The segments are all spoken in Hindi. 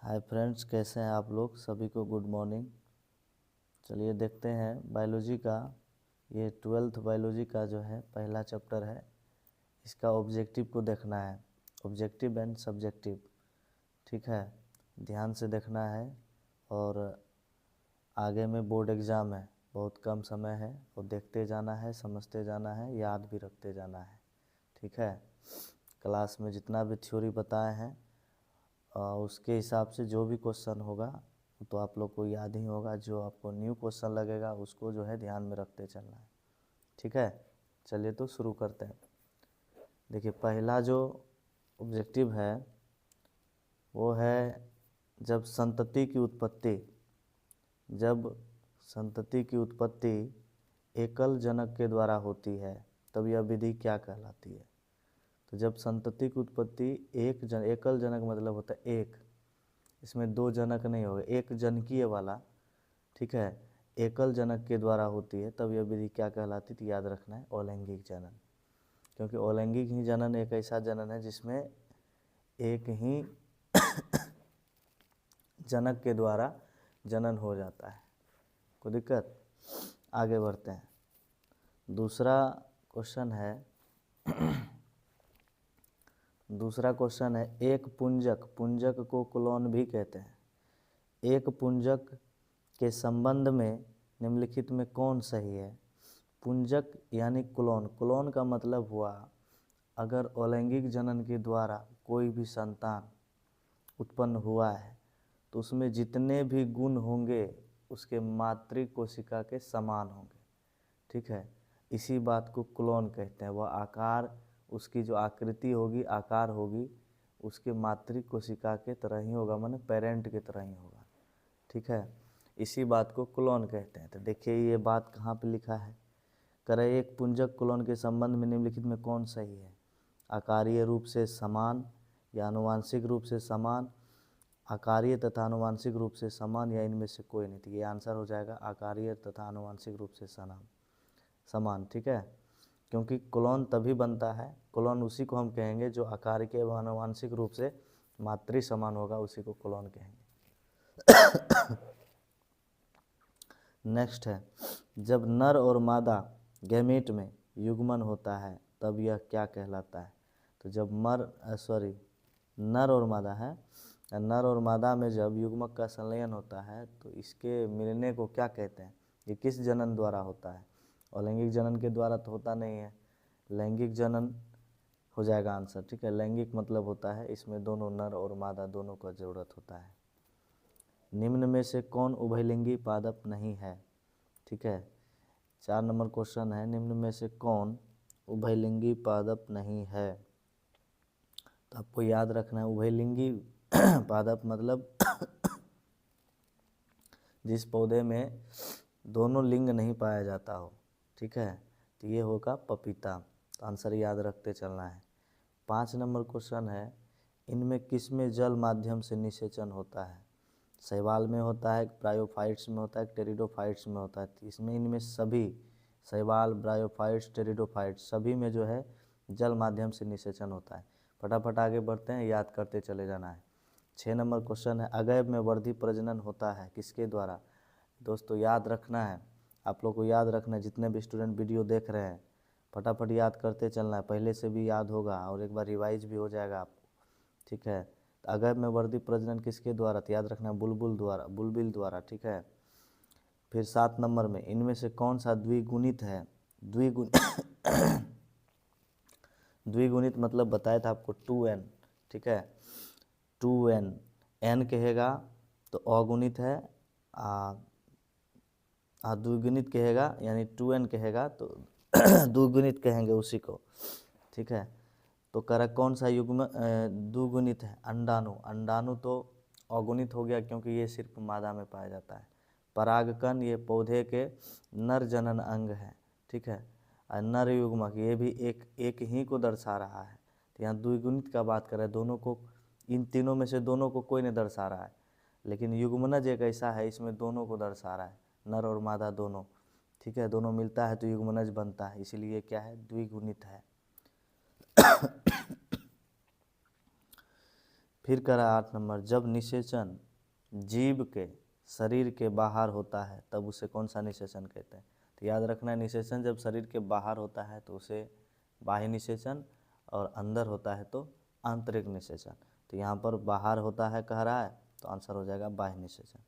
हाय फ्रेंड्स, कैसे हैं आप लोग? सभी को गुड मॉर्निंग। चलिए देखते हैं बायोलॉजी का, ये 12th बायोलॉजी का जो है पहला चैप्टर है। इसका ऑब्जेक्टिव को देखना है, ऑब्जेक्टिव एंड सब्जेक्टिव। ठीक है, ध्यान से देखना है। और आगे में बोर्ड एग्ज़ाम है, बहुत कम समय है, और देखते जाना है, समझते जाना है, याद भी रखते जाना है। ठीक है, क्लास में जितना भी थ्योरी बताए हैं उसके हिसाब से जो भी क्वेश्चन होगा तो आप लोग को याद ही होगा। जो आपको न्यू क्वेश्चन लगेगा उसको जो है ध्यान में रखते चलना है। ठीक है, चलिए तो शुरू करते हैं। देखिए, पहला जो ऑब्जेक्टिव है वो है जब संतति की उत्पत्ति एकल जनक के द्वारा होती है तब यह विधि क्या कहलाती है? तो जब संतति की उत्पत्ति एकल जनक मतलब होता है एक, इसमें दो जनक नहीं होगा, एक जनकीय वाला। ठीक है, एकल जनक के द्वारा होती है तब यह विधि क्या कहलाती? तो याद रखना है अलैंगिक जनन। क्योंकि अलैंगिक ही जनन एक ऐसा जनन है जिसमें एक ही जनक के द्वारा जनन हो जाता है। कोई दिक्कत? आगे बढ़ते हैं। दूसरा क्वेश्चन है एक पुंजक को कुलोन भी कहते हैं। एक पुंजक के संबंध में निम्नलिखित में कौन सही है? पुंजक यानी कुलोन का मतलब हुआ अगर अलैंगिक जनन के द्वारा कोई भी संतान उत्पन्न हुआ है तो उसमें जितने भी गुण होंगे उसके मातृ कोशिका के समान होंगे। ठीक है, इसी बात को क्लोन कहते हैं। वह आकार, उसकी जो आकृति होगी, आकार होगी, उसके मातृ कोशिका के तरह ही होगा, माने पेरेंट के तरह ही होगा। ठीक है, इसी बात को क्लोन कहते हैं। तो देखिए ये बात कहाँ पे लिखा है। करे एक पुंजक क्लोन के संबंध में निम्नलिखित में कौन सही है? आकारीय रूप से समान या आनुवांशिक रूप से समान, आकारीय तथा आनुवांशिक रूप से समान, या इनमें से कोई नहीं। तो ये आंसर हो जाएगा आकारीय तथा आनुवांशिक रूप से समान। ठीक है, क्योंकि क्लोन तभी बनता है, क्लोन उसी को हम कहेंगे जो आकारिक एवं आनुवांशिक रूप से मातृ समान होगा, उसी को क्लोन कहेंगे। नेक्स्ट है, जब नर और मादा गैमेट में युग्मन होता है तब यह क्या कहलाता है? तो जब नर और मादा में जब युग्मक का संलयन होता है तो इसके मिलने को क्या कहते हैं? ये किस जनन द्वारा होता है? अलैंगिक जनन के द्वारा तो होता नहीं है, लैंगिक जनन हो जाएगा आंसर। ठीक है, लैंगिक मतलब होता है इसमें दोनों नर और मादा दोनों का जरूरत होता है। निम्न में से कौन उभयलिंगी पादप नहीं है? ठीक है, 4 नंबर क्वेश्चन है, निम्न में से कौन उभयलिंगी पादप नहीं है? तो आपको याद रखना है उभयलिंगी पादप मतलब जिस पौधे में दोनों लिंग नहीं पाया जाता हो। ठीक है, तो ये होगा पपीता। तो आंसर याद रखते चलना है। 5 नंबर क्वेश्चन है, इनमें किसमें जल माध्यम से निषेचन होता है? शैवाल में होता है, ब्रायोफाइट्स में होता है, टेरिडोफाइट्स में होता है। इनमें सभी शैवाल, ब्रायोफाइट्स, टेरिडोफाइट्स सभी में जो है जल माध्यम से निषेचन होता है। फटाफट आगे बढ़ते हैं, याद करते चले जाना है। 6 नंबर क्वेश्चन है, अगैव में वर्धी प्रजनन होता है किसके द्वारा? दोस्तों याद रखना है, आप लोग को याद रखना है, जितने भी स्टूडेंट वीडियो देख रहे हैं फटाफट याद करते चलना है, पहले से भी याद होगा और एक बार रिवाइज भी हो जाएगा आपको। ठीक है, तो अगैव में वर्धी प्रजनन किसके द्वारा? तो याद रखना है बुलबुल द्वारा। ठीक है, फिर 7 नंबर में इनमें से कौन सा द्विगुणित है? द्विगुणित मतलब बताया था आपको 2n। ठीक है, 2n, n कहेगा तो अगुणित है, द्विगुणित कहेगा यानी 2n कहेगा तो द्विगुणित कहेंगे उसी को। ठीक है, तो करा कौन सा युग्म द्विगुणित है? अंडाणु तो अगुणित हो गया क्योंकि ये सिर्फ मादा में पाया जाता है। परागकण ये पौधे के नर जनन अंग है। ठीक है, और नर युग्मक ये भी एक ही को दर्शा रहा है। तो यहाँ द्विगुणित का बात कर रहे हैं, दोनों को, इन तीनों में से दोनों को कोई नहीं दर्शा रहा है, लेकिन युग्मनज एक ऐसा है इसमें दोनों को दर्शा रहा है, नर और मादा दोनों। ठीक है, दोनों मिलता है तो युग्मनज बनता है, इसीलिए क्या है? द्विगुणित है। फिर करा 8 नंबर, जब निषेचन जीव के शरीर के बाहर होता है तब उसे कौन सा निषेचन कहते हैं। तो याद रखना है, निषेचन जब शरीर के बाहर होता है तो उसे बाह्य निषेचन, और अंदर होता है तो आंतरिक निषेचन। तो यहाँ पर बाहर होता है कह रहा है, तो आंसर हो जाएगा बाह्य निषेचन।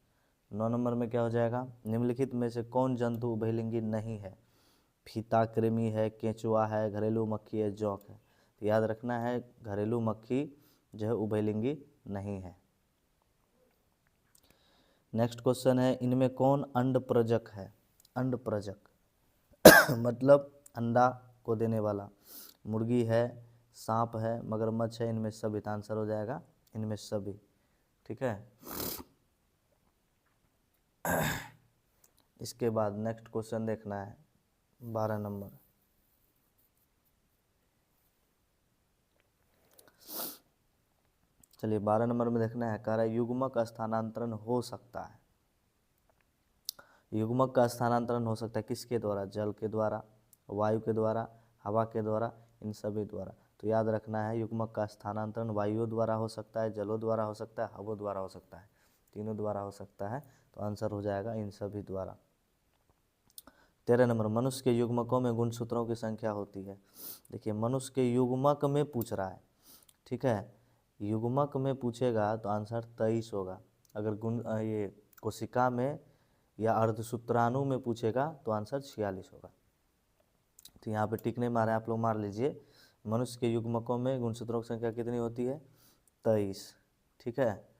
9 नंबर में क्या हो जाएगा, निम्नलिखित में से कौन जंतु उभयलिंगी नहीं है। फीता कृमि है, केंचुआ है, घरेलू मक्खी है, जौक है। तो याद रखना है, घरेलू मक्खी जो है उभयलिंगी नहीं है। नेक्स्ट क्वेश्चन है, इनमें कौन अंडप्रजक है। अंडप्रजक मतलब अंडा को देने वाला। मुर्गी है, सांप है, मगरमच्छ है, इनमें सभी। तो आंसर हो जाएगा इनमें सभी। ठीक है। इसके बाद नेक्स्ट क्वेश्चन देखना है 12 नंबर। चलिए 12 नंबर में देखना है, कह रहा है युग्मक स्थानांतरण हो सकता है। युग्मक का स्थानांतरण हो सकता है किसके द्वारा, जल के द्वारा, वायु के द्वारा, हवा के द्वारा, इन सभी द्वारा। तो याद रखना है, युग्मक का स्थानांतरण वायुओं द्वारा हो सकता है, जलों द्वारा हो सकता है, हवा द्वारा हो सकता है, तीनों द्वारा हो सकता है। तो आंसर हो जाएगा इन सभी द्वारा। 13 नंबर, मनुष्य के युग्मकों में गुणसूत्रों की संख्या होती है। देखिए मनुष्य के युग्मक में पूछ रहा है, ठीक है। युग्मक में पूछेगा तो आंसर 23 होगा। अगर ये कोशिका में या अर्धसूत्राणु में पूछेगा तो आंसर 46 होगा। तो यहाँ पे टिक नहीं मारे, आप लोग मार लीजिए। मनुष्य के युग्मकों में गुणसूत्रों की संख्या कितनी होती है, 23। ठीक है।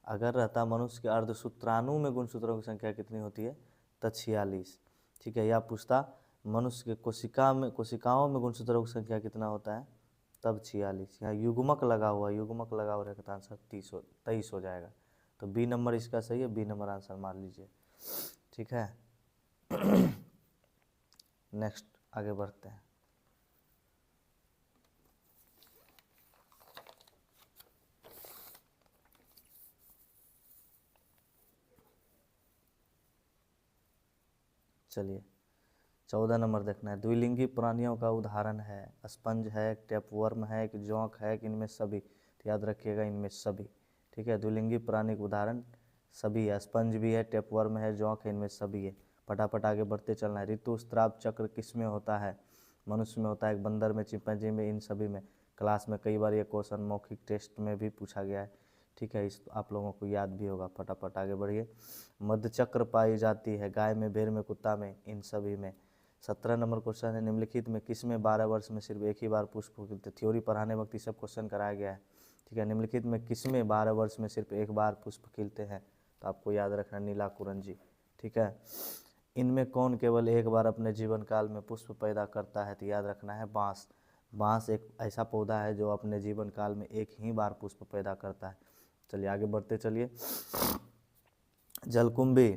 अगर रहता मनुष्य के अर्धसूत्राणु में गुणसूत्रों की संख्या कितनी होती है, तो 46। ठीक है। या पूछता मनुष्य के कोशिकाओं में गुणसूत्रों की संख्या कितना होता है, तब 46। यहाँ युग्मक लगा हुआ रहेगा तो आंसर 23 हो जाएगा। तो बी नंबर इसका सही है, बी नंबर आंसर मार लीजिए। ठीक है। नेक्स्ट आगे बढ़ते हैं। चलिए 14 नंबर देखना है, द्विलिंगी प्राणियों का उदाहरण है। स्पंज है, टेपवर्म है, कि जोंक है, कि इनमें सभी। तो याद रखिएगा इनमें सभी। ठीक है। द्विलिंगी प्राणी का उदाहरण सभी है, स्पंज भी है, टेपवर्म है, जोंक है, इनमें सभी है। फटाफट आगे बढ़ते चलना है। ऋतुस्राव चक्र किस में होता है, मनुष्य में होता है, बंदर में, चिंपैंजी में, इन सभी में। क्लास में कई बार ये क्वेश्चन मौखिक टेस्ट में भी पूछा गया है। ठीक है। इस आप लोगों को याद भी होगा। फटाफट आगे बढ़िए। मध्यचक्र पाई जाती है गाय में, भेड़ में, कुत्ता में, इन सभी में। 17 नंबर क्वेश्चन है, निम्नलिखित में किस में 12 वर्ष में सिर्फ एक ही बार पुष्प खिलते। थ्योरी पढ़ाने वक्त ये सब क्वेश्चन कराया गया है। ठीक है। निम्नलिखित में किस में 12 वर्ष में सिर्फ एक बार पुष्प खिलते हैं, तो आपको याद रखना नीला कुरंजी। ठीक है। इनमें कौन केवल एक बार अपने जीवन काल में पुष्प पैदा करता है, तो याद रखना है बांस। बांस एक ऐसा पौधा है जो अपने जीवन काल में एक ही बार पुष्प पैदा करता है। चलिए आगे बढ़ते चलिए। जलकुंभी,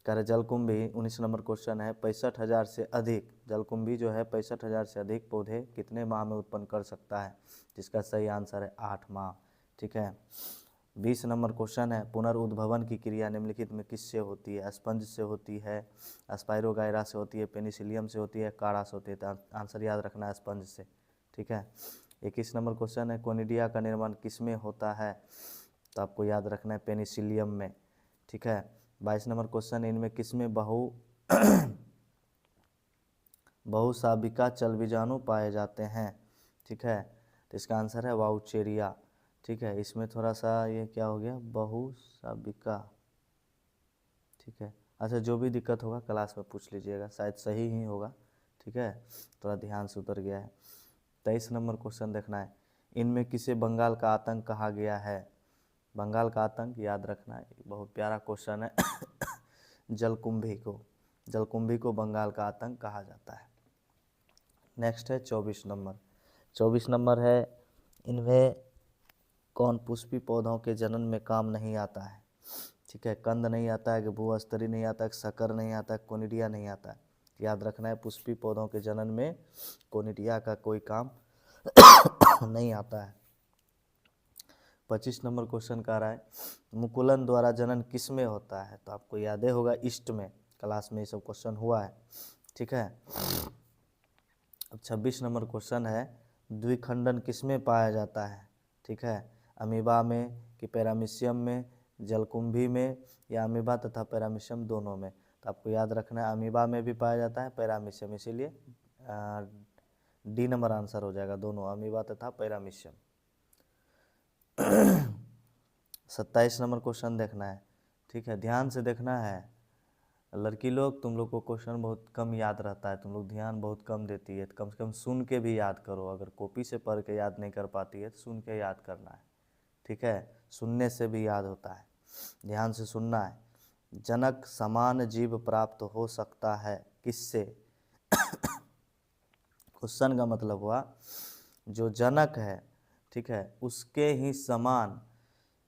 कह रहे जलकुंभी 19 नंबर क्वेश्चन है, 65,000 से अधिक जलकुंभी जो है 65,000 से अधिक पौधे कितने माह में उत्पन्न कर सकता है, जिसका सही आंसर है 8 माह। ठीक है। 20 नंबर क्वेश्चन है, पुनर्उद्भवन की क्रिया निम्नलिखित में किससे होती है, स्पंज से होती है, स्पाइरोगायरा से होती है, पेनिसिलियम से होती है, काढ़ा से होती है। तो आंसर याद रखना है स्पंज से। ठीक है। 21 नंबर क्वेश्चन है, कोनिडिया का निर्माण किस में होता है, तो आपको याद रखना है पेनिसिलियम में। ठीक है। 22 नंबर क्वेश्चन है, इनमें किसमें बहुसाबिका चल बीजाणु पाए जाते हैं। ठीक है। तो इसका आंसर है वाउचेरिया। ठीक है। इसमें थोड़ा सा ये क्या हो गया, बहुसाबिका। ठीक है। अच्छा, जो भी दिक्कत होगा क्लास में पूछ लीजिएगा, शायद सही ही होगा। ठीक है। थोड़ा ध्यान से उतर गया है। 23 नंबर क्वेश्चन देखना है, इनमें किसे बंगाल का आतंक कहा गया है। बंगाल का आतंक याद रखना है, बहुत प्यारा क्वेश्चन है। जलकुंभी को बंगाल का आतंक कहा जाता है। नेक्स्ट है 24 नंबर। 24 नंबर है, इनमें कौन पुष्पी पौधों के जनन में काम नहीं आता है। ठीक है। कंद नहीं आता है, कि भूअस्तरी नहीं आता है, शकर नहीं आता है, कोनिडिया नहीं आता है। याद रखना है पुष्पी पौधों के जनन में कोनिडिया का कोई काम नहीं आता है। 25 नंबर क्वेश्चन का रहा है, मुकुलन द्वारा जनन किस में होता है, तो आपको याद होगा ईस्ट में, क्लास में ये सब क्वेश्चन हुआ है। ठीक है। अब 26 नंबर क्वेश्चन है, द्विखंडन किस में पाया जाता है। ठीक है। अमीबा में, कि पैरामीशियम में, जलकुंभी में या अमीबा तथा पैरामीशियम दोनों में। तो आपको याद रखना है अमीबा में भी पाया जाता है पैरामीशियम, इसीलिए डी नंबर आंसर हो जाएगा, दोनों अमीबा तथा पैरामीशियम। 27 नंबर क्वेश्चन देखना है, ठीक है, ध्यान से देखना है। लड़की लोग, तुम लोग को क्वेश्चन बहुत कम याद रहता है, तुम लोग ध्यान बहुत कम देती है, तो कम से कम सुन के भी याद करो। अगर कॉपी से पढ़ के याद नहीं कर पाती है तो सुन के याद करना है, ठीक है, सुनने से भी याद होता है। ध्यान से सुनना है। जनक समान जीव प्राप्त हो सकता है किससे? क्वेश्चन का मतलब हुआ जो जनक है, ठीक है, उसके ही समान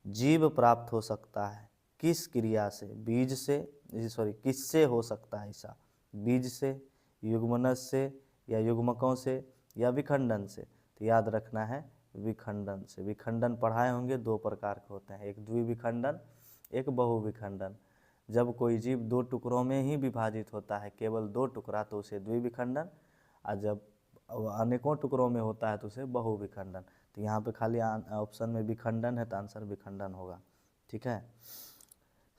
जीव प्राप्त हो सकता है किस क्रिया से? बीज से, सॉरी, किससे हो सकता है ऐसा? बीज से, युग्मनज से, या युग्मकों से, या विखंडन से? तो याद रखना है विखंडन से। विखंडन पढ़ाए होंगे, दो प्रकार के होते हैं, एक द्विविखंडन, एक बहुविखंडन। जब कोई जीव दो टुकड़ों में ही विभाजित होता है, केवल दो टुकड़ा, तो उसे द्विविखंडन, और जब अनेकों टुकड़ों में होता है तो उसे बहुविखंडन। तो यहाँ पे खाली ऑप्शन में विखंडन है, तो आंसर विखंडन होगा, ठीक है।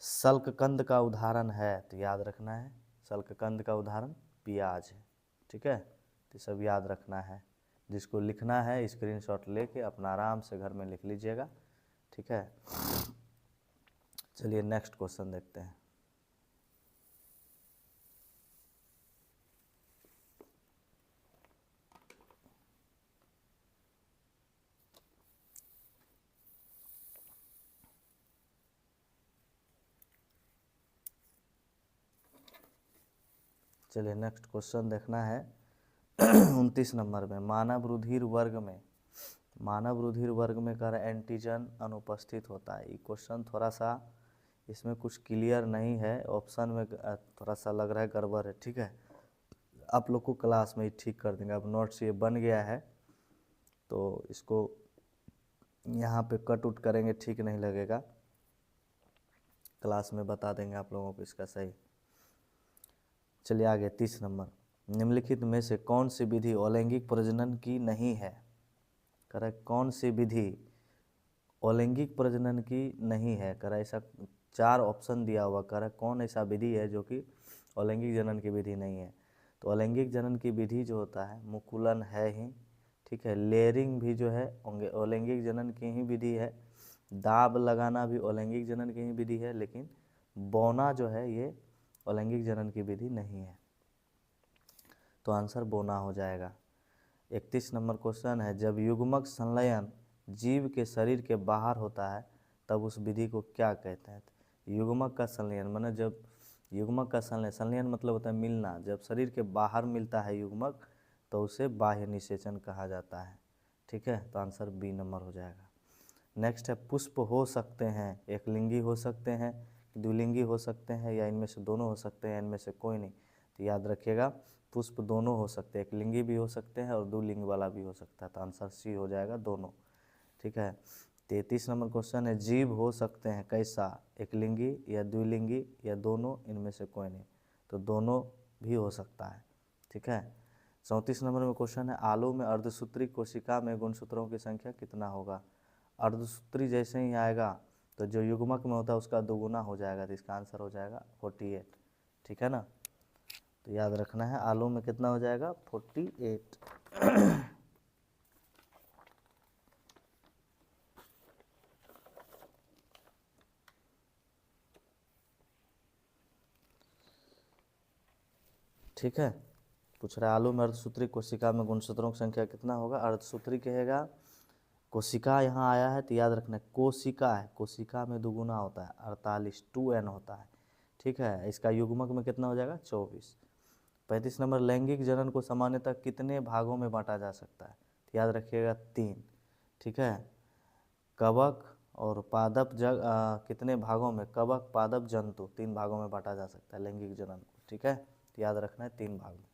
शल्ककंद का उदाहरण है, तो याद रखना है शल्ककंद का उदाहरण प्याज है, ठीक है। तो सब याद रखना है, जिसको लिखना है स्क्रीनशॉट लेके अपना आराम से घर में लिख लीजिएगा, ठीक है। चलिए नेक्स्ट क्वेश्चन देखते हैं। चलिए नेक्स्ट क्वेश्चन देखना है। 29 नंबर में, मानव रुधिर वर्ग में, मानव रुधिर वर्ग में कर एंटीजन अनुपस्थित होता है। ये क्वेश्चन थोड़ा सा इसमें कुछ क्लियर नहीं है, ऑप्शन में थोड़ा सा लग रहा है गड़बड़ है, ठीक है। आप लोग को क्लास में ही ठीक कर देंगे। अब नोट्स ये बन गया है तो इसको यहाँ पे कट उट करेंगे, ठीक नहीं लगेगा, क्लास में बता देंगे आप लोगों को इसका सही। चलिए आगे 30 नंबर, निम्नलिखित में से कौन सी विधि अलैंगिक प्रजनन की नहीं है? करेक्ट, कौन सी विधि अलैंगिक प्रजनन की नहीं है? करेक्ट, ऐसा 4 ऑप्शन दिया हुआ, करेक्ट, कौन ऐसा विधि है जो कि अलैंगिक जनन की विधि नहीं है? तो अलैंगिक जनन की विधि जो होता है मुकुलन है ही, ठीक है, लेयरिंग भी जो है अलैंगिक जनन की ही विधि है, दाब लगाना भी अलैंगिक जनन की ही विधि है, लेकिन बोना जो है ये अलैंगिक जनन की विधि नहीं है। तो आंसर बोना हो जाएगा। 31 नंबर क्वेश्चन है, जब युग्मक संलयन जीव के शरीर के बाहर होता है तब उस विधि को क्या कहते हैं? युग्मक का संलयन माने जब युग्मक का संलयन, संलयन मतलब होता है मिलना, जब शरीर के बाहर मिलता है युग्मक तो उसे बाह्य निषेचन कहा जाता है, ठीक है। तो आंसर बी नंबर हो जाएगा। नेक्स्ट है, पुष्प हो सकते हैं, एक लिंगी हो सकते हैं, द्विलिंगी हो सकते हैं, या इनमें से दोनों हो सकते हैं, इनमें से कोई नहीं? तो याद रखिएगा पुष्प दोनों हो सकते हैं, एक लिंगी भी हो सकते हैं और द्विलिंग वाला भी हो सकता है। तो आंसर सी हो जाएगा, दोनों, ठीक है। 33 नंबर क्वेश्चन है, जीव हो सकते हैं कैसा? एक लिंगी या द्विलिंगी या दोनों, इनमें से कोई नहीं? तो दोनों भी हो सकता है, ठीक है। 34 नंबर में क्वेश्चन है, आलू में अर्धसूत्री कोशिका में गुणसूत्रों की संख्या कितना होगा? अर्धसूत्री जैसे ही आएगा तो जो युग्मक में होता है उसका दोगुना हो जाएगा, तो इसका आंसर हो जाएगा 48, ठीक है ना। तो याद रखना है आलू में कितना हो जाएगा? 48। ठीक है, पूछ रहा है आलू में अर्धसूत्री कोशिका में गुणसूत्रों की संख्या कितना होगा? अर्धसूत्री कहेगा, कोशिका यहाँ आया है तो याद रखना कोशिका है, कोशिका में दुगुना होता है 48, 2n होता है, ठीक है। इसका युग्मक में कितना हो जाएगा? 24। 35 नंबर, लैंगिक जनन को सामान्यतः कितने भागों में बांटा जा सकता है? तो याद रखिएगा 3, ठीक है। कवक और पादप कितने भागों में? कवक, पादप, जंतु, 3 भागों में बांटा जा सकता है लैंगिक जनन को, ठीक है। तो याद रखना है 3 भाग में।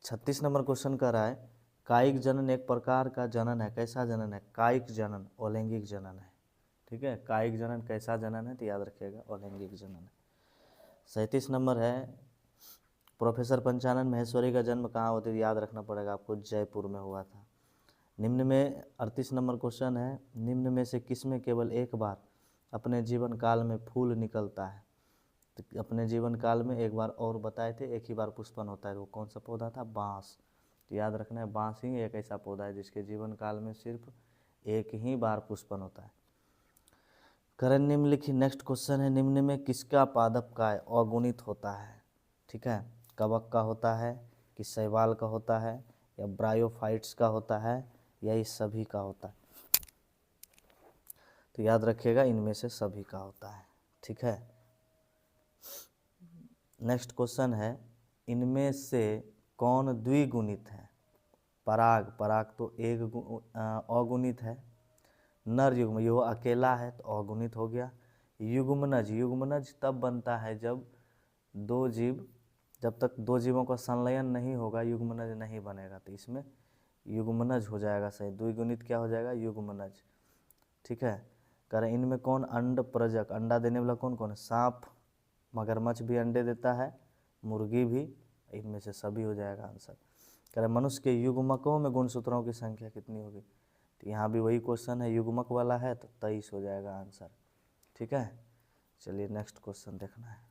36 नंबर क्वेश्चन कर रहा है, कायिक जनन एक प्रकार का जनन है, कैसा जनन है? कायिक जनन अलैंगिक जनन है, ठीक है। कायिक जनन कैसा जनन है? तो याद रखिएगा अलैंगिक जनन है। 37 नंबर है, प्रोफेसर पंचानन महेश्वरी का जन्म कहाँ होता है? याद रखना पड़ेगा आपको, जयपुर में हुआ था। निम्न में 38 नंबर क्वेश्चन है, निम्न में से किसमें केवल एक बार अपने जीवन काल में फूल निकलता है? तो अपने जीवन काल में एक बार और बताए थे, एक ही बार पुष्पन होता है, वो कौन सा पौधा था? बांस। तो याद रखना है, बांस ही एक ऐसा पौधा है जिसके जीवन काल में सिर्फ एक ही बार पुष्पन होता है। करें निम्नलिखित, नेक्स्ट क्वेश्चन है, निम्न में किसका पादप काय अगुणित होता है? ठीक है, कवक का होता है कि शैवाल का होता है या ब्रायोफाइट्स का होता है या इस सभी का होता है? तो याद रखिएगा, इनमें से सभी का होता है। ठीक है, नेक्स्ट क्वेश्चन है, इनमें से कौन द्विगुणित है? पराग, पराग तो एक अगुणित है। नर युग्म, यो अकेला है तो अगुणित हो गया। युग्मनज, युग्मनज तब बनता है जब दो जीव, जब तक दो जीवों का संलयन नहीं होगा युग्मनज नहीं बनेगा, तो इसमें युग्मनज हो जाएगा सही। द्विगुणित क्या हो जाएगा? युग्मनज। ठीक है, करें इनमें कौन अंड प्रजक, अंडा देने वाला कौन कौन है? सांप, मगरमच्छ भी अंडे देता है, मुर्गी भी, इनमें से सभी हो जाएगा आंसर। करें मनुष्य के युग्मकों में गुणसूत्रों की संख्या कितनी होगी? तो यहाँ भी वही क्वेश्चन है, युग्मक वाला है तो 23 हो जाएगा आंसर। ठीक है, चलिए नेक्स्ट क्वेश्चन देखना है।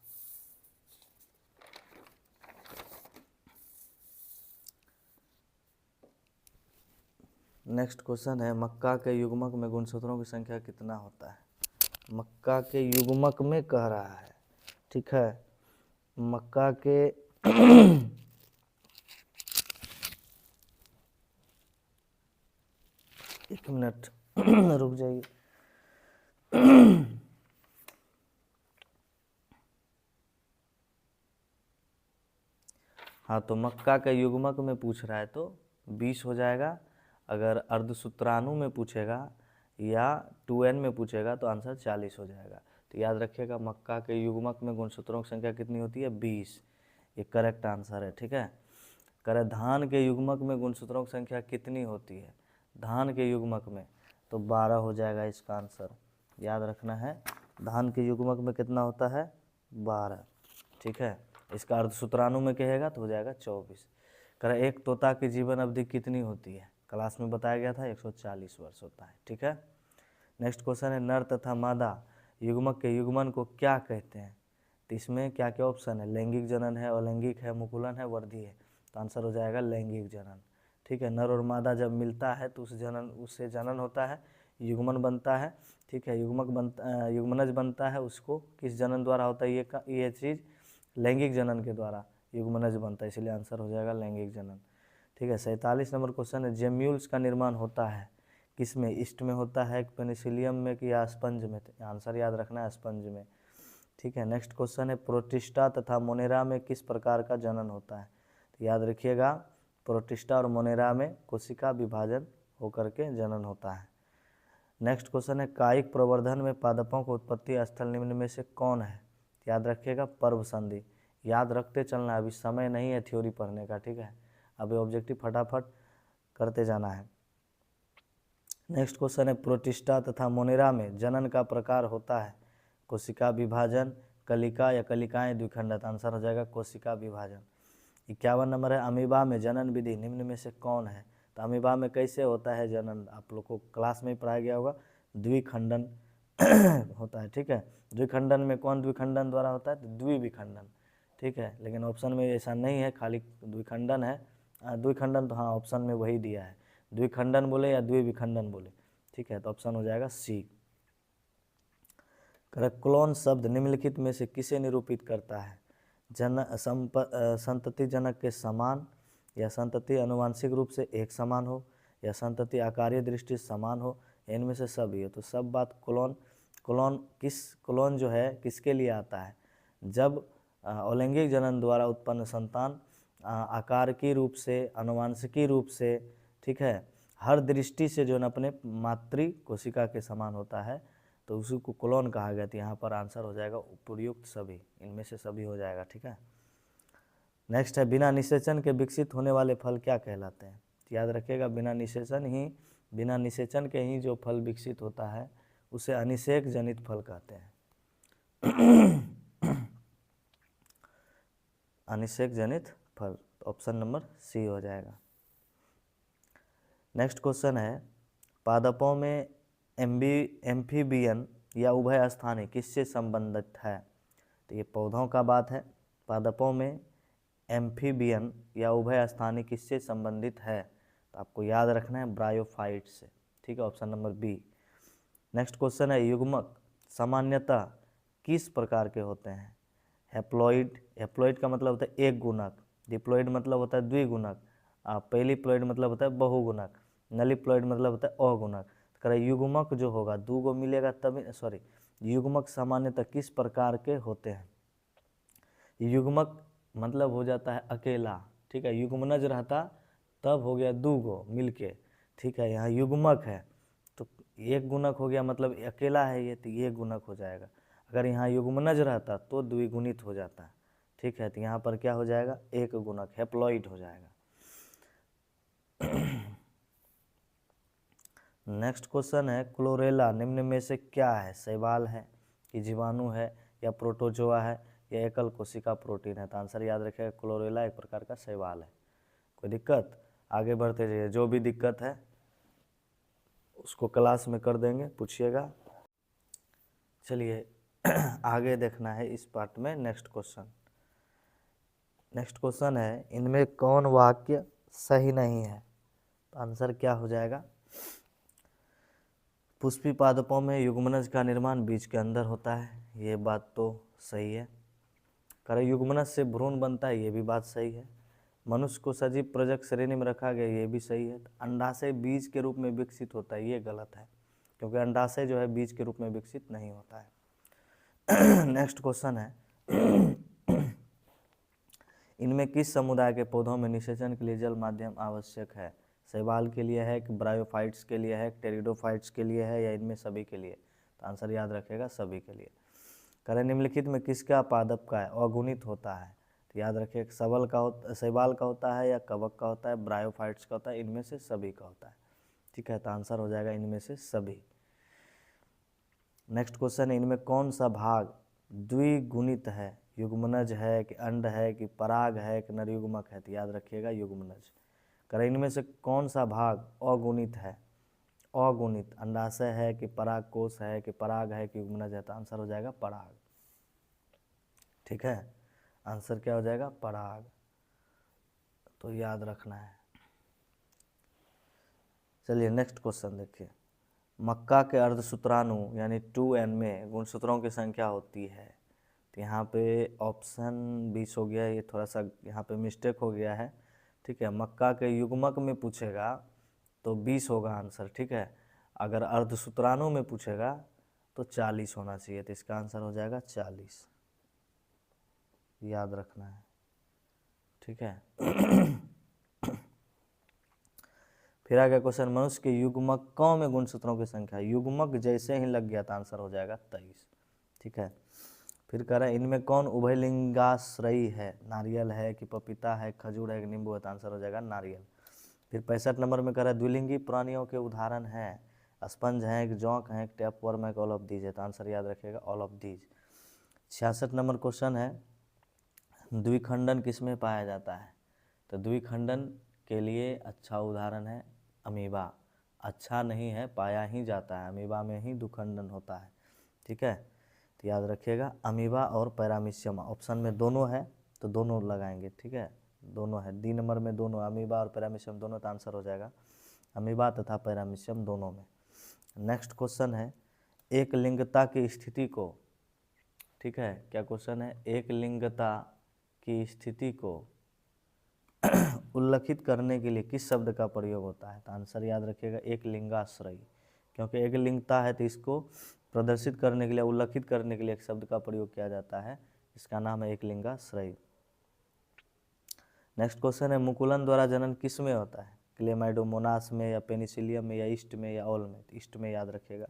नेक्स्ट क्वेश्चन है, मक्का के युग्मक में गुणसूत्रों की संख्या कितना होता है? मक्का के युग्मक में कह रहा है। ठीक है, मक्का के एक मिनट रुक जाइए। हाँ, तो मक्का के युग्मक में पूछ रहा है तो 20 हो जाएगा। अगर अर्धसूत्राणु में पूछेगा या 2n में पूछेगा तो आंसर 40 हो जाएगा। तो याद रखिएगा, मक्का के युग्मक में गुणसूत्रों की संख्या कितनी होती है? 20। ये करेक्ट आंसर है। ठीक है, करे धान के युग्मक में गुणसूत्रों की संख्या कितनी होती है? धान के युग्मक में तो 12 हो जाएगा इसका आंसर। याद रखना है, धान के युग्मक में कितना होता है? 12। ठीक है, इसका अर्धसूत्राणु में कहेगा तो हो जाएगा 24। करे एक तोता की जीवन अवधि कितनी होती है? क्लास में बताया गया था 140 वर्ष होता है। ठीक है, नेक्स्ट क्वेश्चन है, नर तथा मादा युग्मक के युग्मन को क्या कहते हैं? तो इसमें क्या क्या ऑप्शन है? लैंगिक जनन है, अलैंगिक है, मुकुलन है, वर्धी है। तो आंसर हो जाएगा लैंगिक जनन। ठीक है, नर और मादा जब मिलता है तो उससे जनन होता है, युग्मन बनता है। ठीक है, युग्मनज बनता है, उसको किस जनन द्वारा होता है? ये चीज़ लैंगिक जनन के द्वारा युग्मनज बनता है, इसलिए आंसर हो जाएगा लैंगिक जनन। ठीक है, 47 नंबर क्वेश्चन है, जेम्यूल्स का निर्माण होता है किसमें? ईस्ट में होता है, पेनिसिलियम में कि या स्पंज में? आंसर याद रखना है स्पंज में। ठीक है, नेक्स्ट क्वेश्चन है, प्रोटिस्टा तथा मोनेरा में किस प्रकार का जनन होता है? तो याद रखिएगा, प्रोटिस्टा और मोनेरा में कोशिका विभाजन होकर के जनन होता है। नेक्स्ट क्वेश्चन है, कायिक प्रवर्धन में पादपों का उत्पत्ति स्थल निम्न में से कौन है? याद रखिएगा, पर्व संधि। याद रखते चलना, अभी समय नहीं है थ्योरी पढ़ने का। ठीक है, अभी ऑब्जेक्टिव फटाफट करते जाना है। नेक्स्ट क्वेश्चन है, प्रोटिस्टा तथा मोनेरा में जनन का प्रकार होता है कोशिका विभाजन, कलिका या कलिकाएं द्विखंडत? आंसर हो जाएगा कोशिका विभाजन। 51 नंबर है, अमीबा में जनन विधि निम्न में से कौन है? तो अमीबा में कैसे होता है जनन? आप लोग को क्लास में ही पढ़ाया गया होगा, द्विखंडन होता है। ठीक है, द्विखंडन में कौन द्विखंडन द्वारा होता है? तो द्विविखंडन। ठीक है, लेकिन ऑप्शन में ऐसा नहीं है, खाली द्विखंडन है। द्विखंडन तो हाँ, ऑप्शन में वही दिया है, द्विखंडन बोले या द्विविखंडन बोले। ठीक है, तो ऑप्शन हो जाएगा सी। क्लोन शब्द निम्नलिखित में से किसे निरूपित करता है? संतति जनक के समान, या संतति अनुवांशिक रूप से एक समान हो, या संतति आकारीय दृष्टि से समान हो, इनमें से सभी हो। तो सब बात क्लोन जो है किसके लिए आता है? जब अलैंगिक जनन द्वारा उत्पन्न संतान आकार की रूप से, अनुवांशिकी रूप से, ठीक है, हर दृष्टि से जो है अपने मातृ कोशिका के समान होता है, तो उसी को क्लोन कहा गया। तो यहाँ पर आंसर हो जाएगा उपयुक्त सभी, इनमें से सभी हो जाएगा। ठीक है, नेक्स्ट है, बिना निषेचन के विकसित होने वाले फल क्या कहलाते हैं? तो याद रखिएगा, बिना निषेचन के ही जो फल विकसित होता है उसे अनिषेक जनित फल कहते हैं। अनिषेक जनित फल, ऑप्शन नंबर सी हो जाएगा। नेक्स्ट क्वेश्चन है पादपों में एम्फीबियन या उभय स्थानी किससे संबंधित है? तो ये पौधों का बात है। पादपों में एम्फीबियन या उभय स्थानी किससे संबंधित है? तो आपको याद रखना है ब्रायोफाइट से। ठीक है, option number B. Next question है युग्मक सामान्यतः किस प्रकार के होते हैं? हैप्लॉइड, हैप्लॉइड का मतलब होता है एक गुणक, डिप्लॉइड मतलब होता है द्विगुणक, पेलिप्लॉइड मतलब होता है बहुगुणक, नलिप्लॉइड मतलब होता है अगुणक। तो युग्मक जो होगा दो गो मिलेगा तभी, सॉरी, युग्मक सामान्यतः किस प्रकार के होते हैं? युग्मक मतलब हो जाता है अकेला। ठीक है, युग्मनज रहता तब हो गया दो गो मिलके। ठीक है, यहाँ युग्मक है तो एक गुणक हो गया, मतलब अकेला है ये, तो ये गुणक हो जाएगा। अगर यहाँ युग्मनज रहता तो द्विगुणित हो जाता। ठीक है, तो यहाँ पर क्या हो जाएगा? एक गुणक, हैप्लॉइड हो जाएगा। नेक्स्ट क्वेश्चन है क्लोरेला निम्न में से क्या है? शैवाल है कि जीवाणु है या प्रोटोजोआ है या एकल कोशिका प्रोटीन है? तो आंसर याद रखिएगा क्लोरेला एक प्रकार का शैवाल है। कोई दिक्कत? आगे बढ़ते जाइए, जो भी दिक्कत है उसको क्लास में कर देंगे, पूछिएगा। चलिए आगे देखना है इस पार्ट में। नेक्स्ट क्वेश्चन है इनमें कौन वाक्य सही नहीं है? तो आंसर क्या हो जाएगा? पुष्पी पादपों में युग्मनज का निर्माण बीज के अंदर होता है, ये बात तो सही है। करे युग्मनज से भ्रूण बनता है, ये भी बात सही है। मनुष्य को सजीव प्रजक श्रेणी में रखा गया, ये भी सही है। अंडाशय बीज के रूप में विकसित होता है, ये गलत है, क्योंकि अंडाशय जो है बीज के रूप में विकसित नहीं होता है। नेक्स्ट क्वेश्चन है इनमें किस समुदाय के पौधों में निषेचन के लिए जल माध्यम आवश्यक है? शैवाल के लिए है कि ब्रायोफाइट्स के लिए है, टेरिडोफाइट्स के लिए है या इनमें सभी के लिए? तो आंसर याद रखेगा सभी के लिए। करें निम्नलिखित में किसका पादप का है अगुणित होता है? तो याद रखिए शैवाल का होता है या कवक का होता है, ब्रायोफाइट्स का होता है, इनमें से सभी का होता है। ठीक है, तो आंसर हो जाएगा इनमें से सभी। नेक्स्ट क्वेश्चन है इनमें कौन सा भाग द्विगुणित है? युग्मनज है कि अंड है कि पराग है कि नरयुग्मक है? तो याद रखिएगा युग्मनज। करें इनमें से कौन सा भाग अगुणित है? अगुणित अंडाशय है कि पराग कोश है कि पराग है कि युग्मनज है? तो आंसर हो जाएगा पराग। ठीक है, आंसर क्या हो जाएगा? पराग। तो याद रखना है। चलिए नेक्स्ट क्वेश्चन देखिए, मक्का के अर्धसूत्राणु यानी 2n में गुणसूत्रों की संख्या होती है? तो यहाँ पे ऑप्शन 20 हो गया, ये थोड़ा सा यहाँ पे मिस्टेक हो गया है। ठीक है, मक्का के युग्मक में पूछेगा तो 20 होगा आंसर। ठीक है, अगर अर्धसूत्राणु में पूछेगा तो 40 होना चाहिए, तो इसका आंसर हो जाएगा 40। याद रखना है। ठीक है। फिर आगे क्वेश्चन, मनुष्य के युग्मकों में गुणसूत्रों की संख्या, युग्मक जैसे ही लग गया तो आंसर हो जाएगा 23। ठीक है, फिर कह रहा है इनमें कौन उभयलिंगाश्रयी है? नारियल है कि पपीता है, खजूर है कि नींबू है? तो आंसर हो जाएगा नारियल। फिर 65 नंबर में कह रहा है द्विलिंगी प्राणियों के उदाहरण हैं, स्पंज हैं कि जौंक हैं कि टैपवर्म है कि ऑल ऑफ दीज है? तो आंसर याद रखिएगा all of these. 66 number question है द्विखंडन किसमें पाया जाता है? तो द्विखंडन के लिए अच्छा उदाहरण है अमीबा। अच्छा नहीं है, पाया ही जाता है, अमीबा में ही द्विखंडन होता है। ठीक है, तो याद रखिएगा अमीबा और पैरामीशियम। ऑप्शन में दोनों है तो दोनों लगाएंगे। ठीक है, दोनों है, डी नंबर में दोनों, अमीबा और पैरामीशियम दोनों, तो आंसर हो जाएगा अमीबा तथा पैरामीशियम दोनों में। नेक्स्ट क्वेश्चन है एक लिंगता की स्थिति को, ठीक है, क्या क्वेश्चन है? एक लिंगता की स्थिति को उल्लेखित करने के लिए किस शब्द का प्रयोग होता है? तो आंसर याद रखिएगा एक लिंगाश्रयी, क्योंकि एक लिंगता है तो इसको प्रदर्शित करने के लिए, उल्लेखित करने के लिए एक शब्द का प्रयोग किया जाता है, इसका नाम है एक लिंगाश्रयी। नेक्स्ट क्वेश्चन है मुकुलन द्वारा जनन किस में होता है? क्लेमाइडोमोनास में या पेनिसिलियम में या ईस्ट में या ऑल में? तो ईस्ट में याद रखिएगा।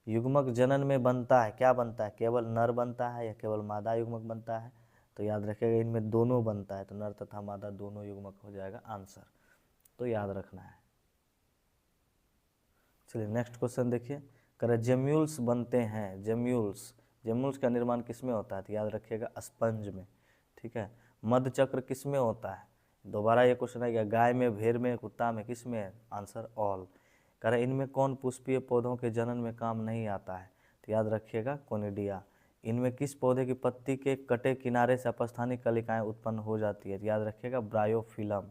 युग्मक जनन में बनता है, क्या बनता है? केवल नर बनता है या केवल मादा युग्मक बनता है? तो याद रखिएगा इनमें दोनों बनता है, तो नर तथा मादा दोनों युग्मक हो जाएगा आंसर, तो याद रखना है। चलिए नेक्स्ट क्वेश्चन देखिए, करें जेम्यूल्स बनते हैं, जेम्यूल्स का निर्माण किस में होता है? तो याद रखिएगा स्पंज में। ठीक है, मध्य चक्र किस में होता है? दोबारा ये क्वेश्चन है, गाय में, भेड़ में, कुत्ता में, किस में है? Answer all. कह रहे इनमें कौन पुष्पीय पौधों के जनन में काम नहीं आता है? तो याद रखिएगा कोनिडिया। इनमें किस पौधे की पत्ती के कटे किनारे से अपस्थानिक कलिकाएं उत्पन्न हो जाती है? तो याद रखिएगा ब्रायोफिलम।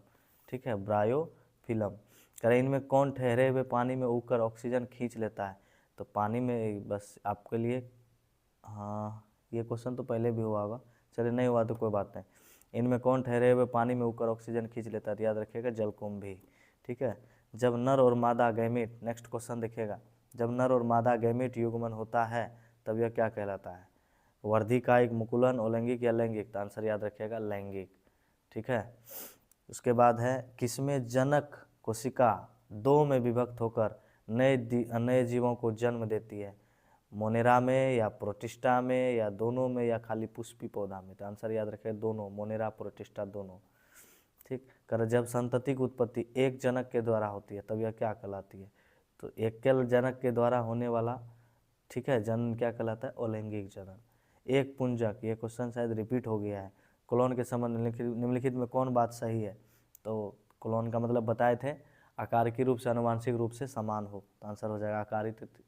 ठीक है, ब्रायोफिलम। कह रहे इनमें कौन ठहरे हुए पानी में उगकर ऑक्सीजन खींच लेता है? तो पानी में, बस आपके लिए, हाँ ये क्वेश्चन तो पहले भी हुआ होगा, चलिए नहीं हुआ तो कोई बात नहीं। इनमें कौन ठहरे हुए पानी में उगकर ऑक्सीजन खींच लेता है? तो याद रखिएगा जलकुंभी। ठीक है, जब नर और मादा गैमीट, नेक्स्ट क्वेश्चन देखिएगा, जब नर और मादा गैमीट युग्मन होता है तब यह क्या कहलाता है? वर्धिकायिक, मुकुलन, अलैंगिक या लैंगिक? तो आंसर याद रखिएगा लैंगिक। ठीक है, उसके बाद है किसमें जनक कोशिका दो में विभक्त होकर नए जीवों को जन्म देती है? मोनेरा में या प्रोटिस्टा में या दोनों में या खाली पुष्पी पौधा में? तो आंसर याद रखें दोनों, मोनेरा प्रोटिस्टा दोनों। ठीक, कर जब संतति की उत्पत्ति एक जनक के द्वारा होती है तब यह क्या कहलाती है? तो एकल जनक के द्वारा होने वाला, ठीक है, जनन क्या कहलाता है? अलैंगिक जनन। एक पुंजक, ये क्वेश्चन शायद रिपीट हो गया है, क्लोन के संबंध निम्नलिखित में कौन बात सही है? तो क्लोन का मतलब बताए थे, आकारिकी रूप से आनुवांशिक रूप से समान हो। तो आंसर हो जाएगा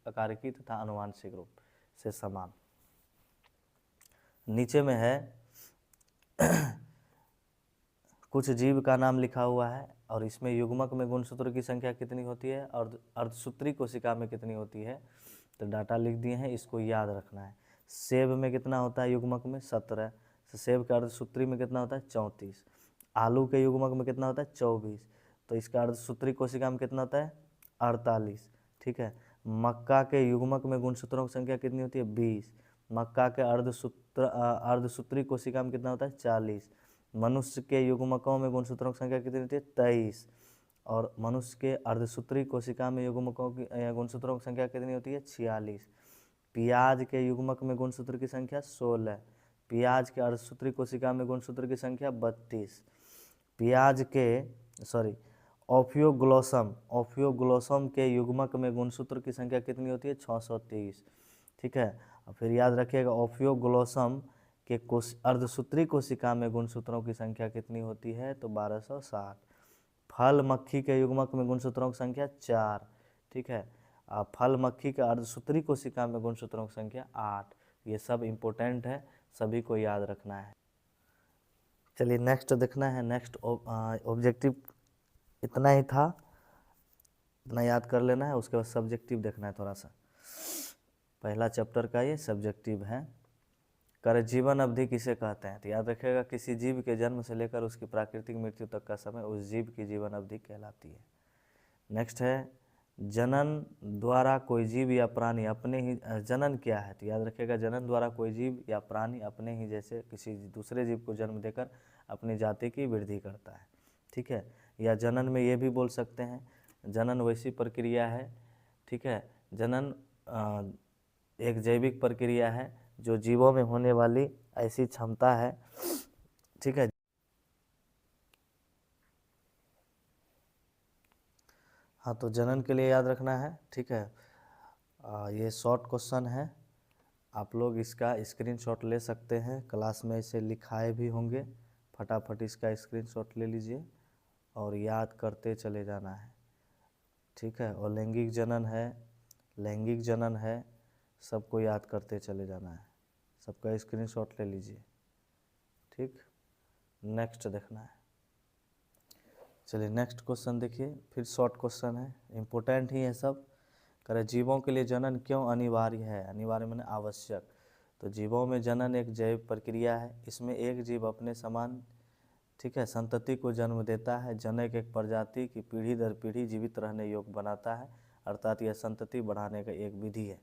आकारिकी तथा आनुवांशिक रूप से समान। नीचे में है कुछ जीव का नाम लिखा हुआ है और इसमें युग्मक में गुणसूत्र की संख्या कितनी होती है और अर्धसूत्री कोशिका में कितनी होती है? तो डाटा लिख दिए हैं, इसको याद रखना है। सेब में कितना होता है युग्मक में? 17। तो सेब के अर्धसूत्री में कितना होता है? 34। आलू के युग्मक में कितना होता है? 24। तो इसका अर्धसूत्री कोशिका में कितना होता है? 48। ठीक है, मक्का के युग्मक में गुणसूत्रों की संख्या कितनी होती है? 20। मक्का के अर्धसूत्री कोशिका में कितना होता है? 40। मनुष्य के युग्मकों में गुणसूत्रों की संख्या कितनी होती है? 23। और मनुष्य के अर्धसूत्री कोशिका में युग्मकों की गुणसूत्रों की संख्या कितनी होती है? 46। प्याज के युग्मक में गुणसूत्र की संख्या 16। प्याज के अर्धसूत्री कोशिका में गुणसूत्र की संख्या 32। प्याज के ओफियोग्लोसम के युग्मक में गुणसूत्र की संख्या कितनी होती है? 630। ठीक है, और फिर याद रखिएगा ओफियोग्लोसम के अर्धसूत्री कोशिका में गुणसूत्रों की संख्या कितनी होती है? तो 1260। फल मक्खी के युग्मक में गुणसूत्रों की संख्या 4। ठीक है, फल मक्खी के अर्धसूत्री कोशिका में गुणसूत्रों की संख्या 8। ये सब इम्पोर्टेंट है, सभी को याद रखना है। चलिए नेक्स्ट देखना है। नेक्स्ट ऑब्जेक्टिव इतना ही था, इतना याद कर लेना है। उसके बाद सब्जेक्टिव देखना है थोड़ा सा। पहला चैप्टर का ये सब्जेक्टिव है। कर जीवन अवधि किसे कहते हैं? तो याद रखिएगा किसी जीव के जन्म से लेकर उसकी प्राकृतिक मृत्यु तक का समय उस जीव की जीवन अवधि कहलाती है। नेक्स्ट है जनन द्वारा कोई जीव या प्राणी अपने ही, जनन क्या है? तो याद रखिएगा जनन द्वारा कोई जीव या प्राणी अपने ही जैसे किसी दूसरे जीव को जन्म देकर अपनी जाति की वृद्धि करता है। ठीक है, या जनन में ये भी बोल सकते हैं, जनन वैसी प्रक्रिया है, ठीक है, जनन एक जैविक प्रक्रिया है जो जीवों में होने वाली ऐसी क्षमता है। ठीक है, हाँ तो जनन के लिए याद रखना है। ठीक है, ये शॉर्ट क्वेश्चन है, आप लोग इसका स्क्रीनशॉट ले सकते हैं, क्लास में इसे लिखाए भी होंगे। फटाफट इसका स्क्रीनशॉट ले लीजिए और याद करते चले जाना है। ठीक है, और लैंगिक जनन है, लैंगिक जनन है, सबको याद करते चले जाना है। सबका स्क्रीनशॉट ले लीजिए। ठीक, नेक्स्ट देखना है। चलिए नेक्स्ट क्वेश्चन देखिए, फिर शॉर्ट क्वेश्चन है, इम्पोर्टेंट ही है सब। करें जीवों के लिए जनन क्यों अनिवार्य है? अनिवार्य माने आवश्यक। तो जीवों में जनन एक जैव प्रक्रिया है, इसमें एक जीव अपने समान, ठीक है, संतति को जन्म देता है। जनक एक प्रजाति की पीढ़ी दर पीढ़ी जीवित रहने योग्य बनाता है, अर्थात यह संतति बढ़ाने का एक विधि है।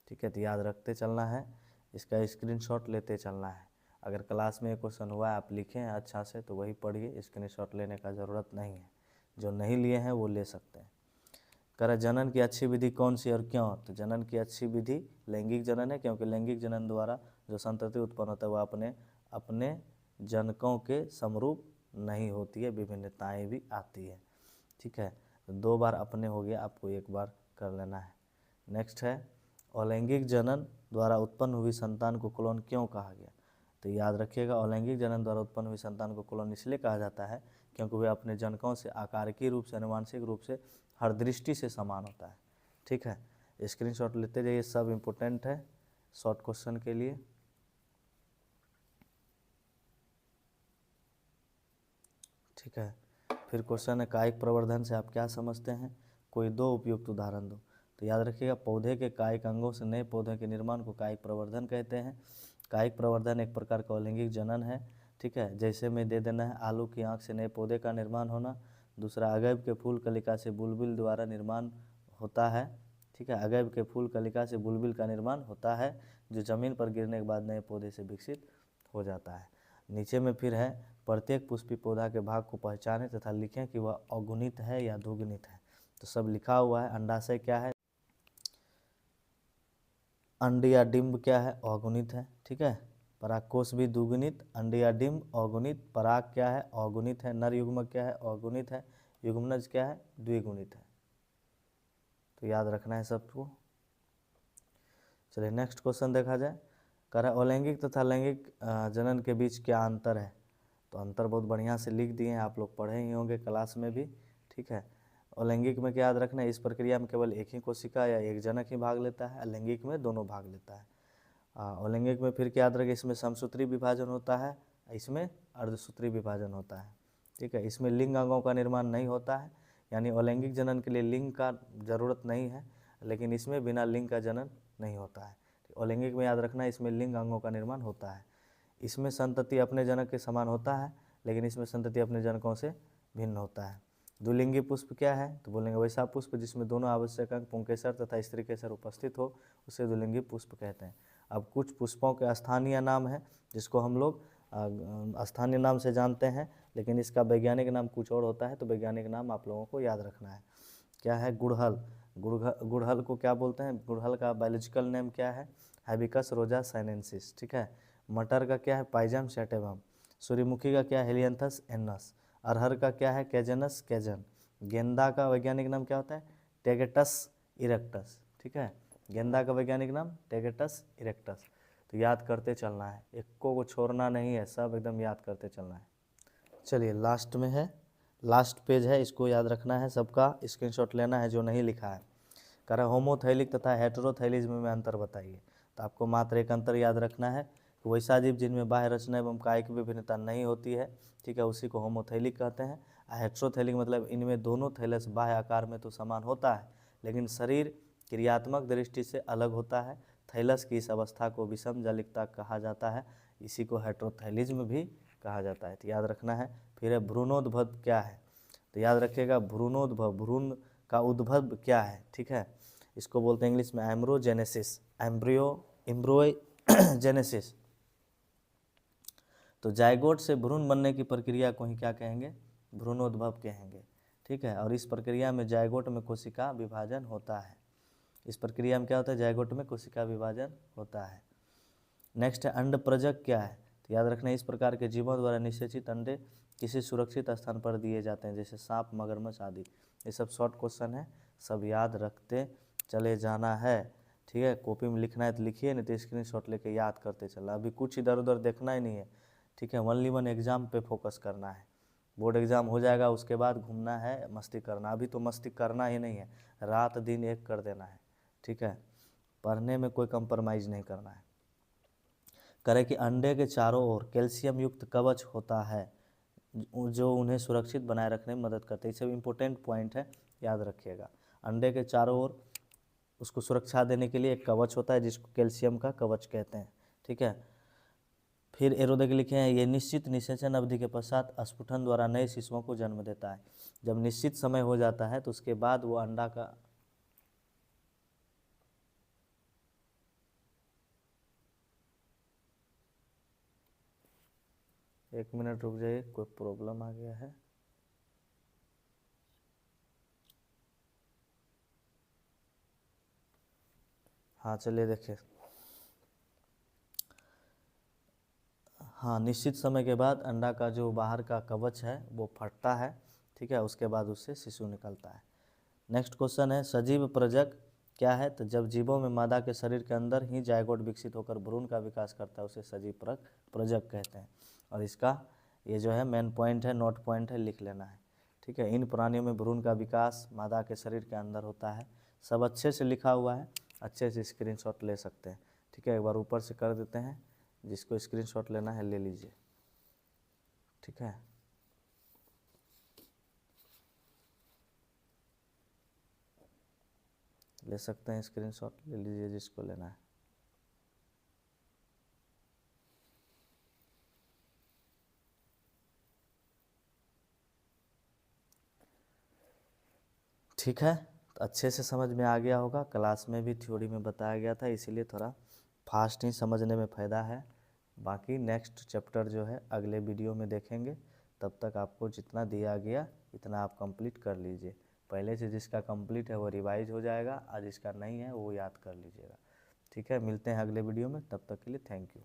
ठीक है, तो याद रखते चलना है, इसका स्क्रीनशॉट लेते चलना है। अगर क्लास में ये क्वेश्चन हुआ है आप लिखें अच्छा से तो वही पढ़िए, स्क्रीनशॉट लेने का ज़रूरत नहीं है। जो नहीं लिए हैं वो ले सकते हैं। कह जनन की अच्छी विधि कौन सी और क्यों? तो जनन की अच्छी विधि लैंगिक जनन है, क्योंकि लैंगिक जनन द्वारा जो संतति उत्पन्न होता है वह अपने जनकों के समरूप नहीं होती है, विभिन्नताएं भी आती है। ठीक है, तो 2 बार अपने हो गया, आपको 1 बार कर लेना है। नेक्स्ट है अलैंगिक जनन द्वारा उत्पन्न हुई संतान को क्लोन क्यों कहा गया? तो याद रखिएगा अलैंगिक जनन द्वारा उत्पन्न हुई संतान को क्लोन इसलिए कहा जाता है क्योंकि वह अपने जनकों से आकारिकी रूप से, अनुवांशिक रूप से, हर दृष्टि से समान होता है। ठीक है, स्क्रीनशॉट लेते जाइए, सब इम्पोर्टेंट है शॉर्ट क्वेश्चन के लिए। ठीक है, फिर क्वेश्चन है कायिक प्रवर्धन से आप क्या समझते हैं, कोई दो उपयुक्त उदाहरण दो। तो याद रखिएगा, पौधे के कायिक अंगों से नए पौधे के निर्माण को कायिक प्रवर्धन कहते हैं। कायिक प्रवर्धन एक प्रकार का अलैंगिक जनन है। ठीक है, जैसे में दे देना है, आलू की आँख से नए पौधे का निर्माण होना। दूसरा, अगैब के फूल कलिका से बुलबुल द्वारा निर्माण होता है। ठीक है, अगैब के फूल कलिका से बुलबुल का निर्माण होता है, जो जमीन पर गिरने के बाद नए पौधे से विकसित हो जाता है। नीचे में फिर है, प्रत्येक पुष्पी पौधा के भाग को पहचानें तथा लिखें कि वह अगुणित है या द्विगुणित है। तो सब लिखा हुआ है। अंडाशय क्या है, अंड या डिंब क्या है, अगुणित है। ठीक है, परागकोश भी द्विगुणित, अंड या डिंब अगुणित, पराग क्या है, अगुणित है, नर युग्मक क्या है, अगुणित है, युग्मनज क्या है, द्विगुणित है। तो याद रखना है सबको। चलिए नेक्स्ट क्वेश्चन देखा जाए। कह रहा है अलैंगिक तथा लैंगिक जनन के बीच क्या अंतर है। तो अंतर बहुत बढ़िया से लिख दिए हैं, आप लोग पढ़े ही होंगे क्लास में भी। ठीक है, अलैंगिक में क्या याद रखना है, इस प्रक्रिया में केवल एक ही कोशिका या एक जनक ही भाग लेता है। अलैंगिक में दोनों भाग लेता है। अलैंगिक में फिर क्या याद रखें, इसमें समसूत्री विभाजन होता है, इसमें अर्धसूत्री विभाजन होता है। ठीक है, इसमें लिंग अंगों का निर्माण नहीं होता है, यानी अलैंगिक जनन के लिए लिंग का जरूरत नहीं है, लेकिन इसमें बिना लिंग का जनन नहीं होता है। अलैंगिक में याद रखना है, इसमें लिंग अंगों का निर्माण होता है। इसमें संतति अपने जनक के समान होता है, लेकिन इसमें संतति अपने जनकों से भिन्न होता है। द्विलिंगी पुष्प क्या है, तो बोलेंगे वैसा पुष्प जिसमें दोनों आवश्यक अंग पुंकेसर तथा स्त्री केसर उपस्थित हो, उसे द्विलिंगी पुष्प कहते हैं। अब कुछ पुष्पों के स्थानीय नाम है, जिसको हम लोग स्थानीय नाम से जानते हैं, लेकिन इसका वैज्ञानिक नाम कुछ और होता है। तो वैज्ञानिक नाम आप लोगों को याद रखना है। क्या है, गुड़हल। गुड़हल को क्या बोलते हैं, गुड़हल का बायोलॉजिकल नेम क्या है, हैबिकस रोजा साइनेंसिस। ठीक है, मटर का क्या है, पाइजम सैटिवम। सूर्यमुखी का क्या है, हेलियंथस एन्नस। अरहर का क्या है, कैजनस कैजन। गेंदा का वैज्ञानिक नाम क्या होता है, टेगेटस इरेक्टस। ठीक है, गेंदा का वैज्ञानिक नाम टेगेटस इरेक्टस। तो याद करते चलना है, एक को छोड़ना नहीं है, सब एकदम याद करते चलना है। चलिए लास्ट में है, लास्ट पेज है, इसको याद रखना है सबका, स्क्रीनशॉट लेना है जो नहीं लिखा है। कह रहा होमोथैलिक तथा हेटेरोथैलिज्म में अंतर बताइए। तो आपको मात्र एक अंतर याद रखना है कि वैसा जीव जिनमें बाह्य रचना एवं कायिक विभिन्नता नहीं होती है, ठीक है, उसी को होमोथैलिक कहते हैं। हेटेरोथैलिक मतलब इनमें दोनों थैलस बाह्य आकार में तो समान होता है, लेकिन शरीर क्रियात्मक दृष्टि से अलग होता है। थैलस की इस अवस्था को विषम जालिकता कहा जाता है, इसी को हेटेरोथैलिज्म भी कहा जाता है। तो याद रखना है। फिर है भ्रूणोद्भव क्या है, तो याद रखिएगा भ्रूणोद्भव, भ्रूण का उद्भव क्या है। ठीक है, इसको बोलते हैं इंग्लिश में एम्ब्रोजेनेसिस, एम्ब्रोजेनेसिस। तो जायगोट से भ्रूण बनने की प्रक्रिया को ही क्या कहेंगे, भ्रूणोद्भव कहेंगे। ठीक है, और इस प्रक्रिया में जायगोट में कोशिका विभाजन होता है। इस प्रक्रिया में क्या होता है, जायगोट में कोशिका विभाजन होता है। नेक्स्ट है अंड प्रजक क्या है, तो याद रखना इस प्रकार के जीवों द्वारा निषेचित अंडे किसी सुरक्षित स्थान पर दिए जाते हैं, जैसे सांप, मगरमच्छ आदि। ये सब शॉर्ट क्वेश्चन है, सब याद रखते चले जाना है। ठीक है, कॉपी में लिखना है तो लिखिए, नहीं तो स्क्रीनशॉट लेके याद करते चलना। अभी कुछ इधर उधर देखना ही नहीं है। ठीक है, ओनली वन एग्जाम पे फोकस करना है। बोर्ड एग्जाम हो जाएगा, उसके बाद घूमना है, मस्ती करना। अभी तो मस्ती करना ही नहीं है, रात दिन एक कर देना है। ठीक है, पढ़ने में कोई कंप्रोमाइज़ नहीं करना है। करे कि अंडे के चारों ओर कैल्शियम युक्त कवच होता है, जो उन्हें सुरक्षित बनाए रखने में मदद करते हैं। ये सब इंपॉर्टेंट पॉइंट है, याद रखिएगा। अंडे के चारों ओर उसको सुरक्षा देने के लिए एक कवच होता है, जिसको कैल्शियम का कवच कहते हैं। ठीक है, फिर एरो देख लिखे हैं, ये निश्चित निषेचन अवधि के पश्चात स्फुटन द्वारा नए शिशुओं को जन्म देता है। जब निश्चित समय हो जाता है तो उसके बाद वो अंडा का, एक मिनट रुक जाइए, कोई प्रॉब्लम आ गया है। हाँ चलिए देखिए, हाँ निश्चित समय के बाद अंडा का जो बाहर का कवच है वो फटता है। ठीक है, उसके बाद उससे शिशु निकलता है। नेक्स्ट क्वेश्चन है सजीव प्रजक क्या है, तो जब जीवों में मादा के शरीर के अंदर ही जायगोट विकसित होकर भ्रूण का विकास करता है, उसे सजीव प्रजक कहते हैं। और इसका ये जो है मेन पॉइंट है, नोट पॉइंट है, लिख लेना है। ठीक है। इन प्राणियों में भ्रूण का विकास मादा के शरीर के अंदर होता है। सब अच्छे से लिखा हुआ है, अच्छे से स्क्रीनशॉट ले सकते हैं। ठीक है, एक बार ऊपर से कर देते हैं, जिसको स्क्रीनशॉट लेना है ले लीजिए। ठीक है, ले सकते हैं स्क्रीनशॉट, ले लीजिए जिसको लेना है। ठीक है, तो अच्छे से समझ में आ गया होगा। क्लास में भी थ्योरी में बताया गया था, इसीलिए थोड़ा फास्ट ही समझने में फ़ायदा है। बाकी नेक्स्ट चैप्टर जो है अगले वीडियो में देखेंगे। तब तक आपको जितना दिया गया इतना आप कंप्लीट कर लीजिए। पहले से जिसका कंप्लीट है वो रिवाइज हो जाएगा, और जिसका नहीं है वो याद कर लीजिएगा। ठीक है, मिलते हैं अगले वीडियो में, तब तक के लिए थैंक यू।